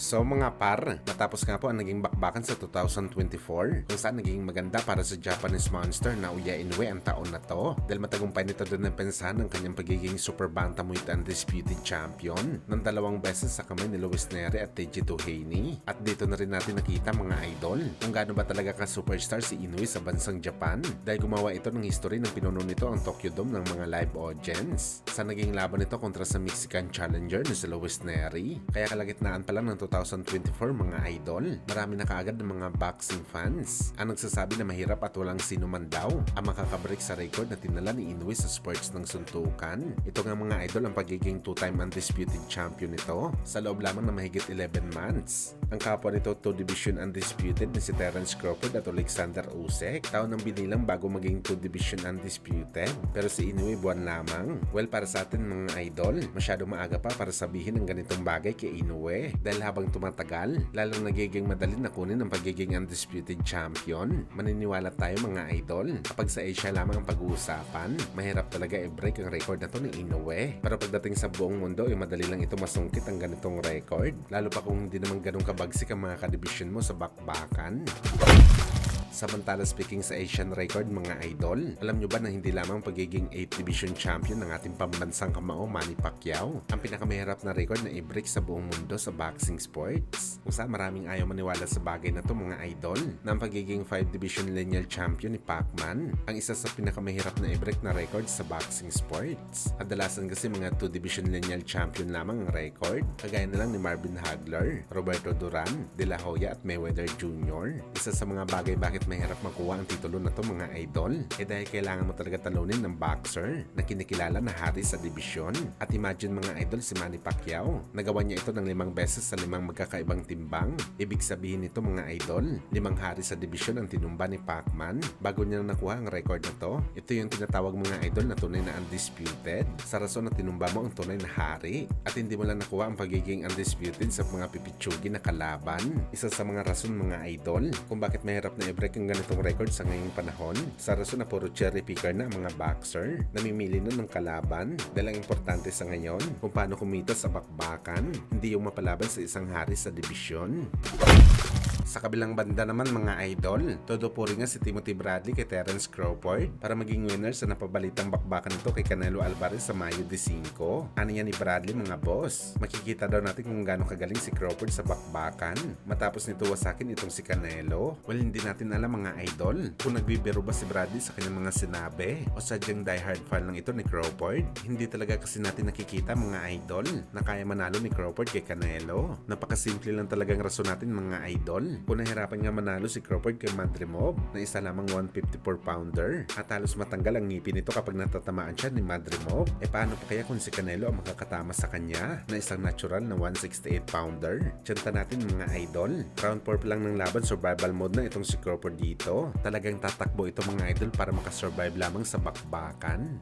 So mga par, matapos nga po ang naging bakbakan sa 2024 kung saan naging maganda para sa Japanese Monster na Uya Inoue ang taon na to dahil matagumpay nito doon ng pensahan ng kanyang pagiging Super Bantamweight Undisputed Champion ng 2 beses sa kamay ni Luis Nery at Teji Haney. At dito na rin natin nakita mga idol kung gaano ba talaga ka superstar si Inoue sa bansang Japan dahil gumawa ito ng history ng pinuno nito ang Tokyo Dome ng mga live audience sa naging laban nito kontra sa Mexican challenger na si Luis Nery. Kaya kalagitnaan pa lang ng 2024 mga idol, marami na kaagad ng mga boxing fans ang nagsasabi na mahirap at walang sino man daw ang makakabreak sa record na tinala ni Inoue sa sports ng suntukan. Ito nga mga idol ang pagiging 2-time undisputed champion nito sa loob lamang na mahigit 11 months. Ang kapwa nito 2 division undisputed na si Terence Crawford at Alexander Usyk taon ng binilang bago maging 2 division undisputed, pero si Inoue buwan lamang. Well, para sa atin mga idol, masyado maaga pa para sabihin ng ganitong bagay kay Inoue dahil habang tumatagal, lalong nagiging madali na kunin ang pagiging undisputed champion. Maniniwala tayo mga idol, kapag sa Asia lamang ang pag-uusapan, mahirap talaga i-break ang record na to ni Inoue. Pero pagdating sa buong mundo, madali lang ito masungkit ang ganitong record, lalo pa kung hindi naman ganun kabagsik ang mga kadibisyon mo sa bakbakan. Samantala speaking sa Asian record mga idol, alam nyo ba na hindi lamang pagiging 8th division champion ng ating pambansang kamao Manny Pacquiao ang pinakamahirap na record na i-break sa buong mundo sa boxing sports? Kung saan maraming ayaw maniwala sa bagay na to mga idol na ang pagiging 5th division lineal champion ni Pacman ang isa sa pinakamahirap na i-break na record sa boxing sports. Kadalasan kasi mga 2 division lineal champion lamang ang record, kagaya na lang ni Marvin Hagler, Roberto Duran, De La Hoya at Mayweather Jr. Isa sa mga bagay bakit mahirap makuha ang titulo na to mga idol dahil kailangan mo talaga talunin ng boxer na kinikilala na hari sa dibisyon. At imagine mga idol si Manny Pacquiao, nagawa niya ito ng 5 beses sa 5 magkakaibang timbang. Ibig sabihin nito mga idol, 5 hari sa dibisyon ang tinumba ni Pacman bago niya nakuha ang record na to. Ito yung tinatawag mga idol na tunay na undisputed sa rason na tinumba mo ang tunay na hari at hindi mo lang nakuha ang pagiging undisputed sa mga pipitsugi na kalaban. Isa sa mga rason mga idol kung bakit mahirap na i-break ang ganitong record sa ngayong panahon sa rason na puro cherry picker na ang mga boxer, namimili na ng kalaban dahil ang importante sa ngayon kung paano kumita sa bakbakan, hindi yung mapalaban sa isang hari sa dibisyon. Sa kabilang banda naman mga idol, todo puri nga si Timothy Bradley kay Terence Crawford para maging winner sa napabalitang bakbakan nito kay Canelo Alvarez sa Mayo 5. Ano yan ni Bradley mga boss? Makikita daw natin kung gaano kagaling si Crawford sa bakbakan matapos nito wasakin itong si Canelo. Well, hindi natin alam mga idol kung nagbibiro ba si Bradley sa kanyang mga sinabi o sadyang diehard fan lang ito ni Crawford. Hindi talaga kasi natin nakikita mga idol na kaya manalo ni Crawford kay Canelo. Napakasimple lang talagang rason natin mga idol. Kung nahirapan nga manalo si Crawford kay Madrimov na isa lamang 154-pounder at halos matanggal ang ngipin nito kapag natatamaan siya ni Madrimov, paano pa kaya kung si Canelo ang makakatama sa kanya na isang natural na 168-pounder? Tiyanta natin mga idol, round 4 pa lang ng laban, survival mode na itong si Crawford dito. Talagang tatakbo ito mga idol para makasurvive lamang sa bakbakan.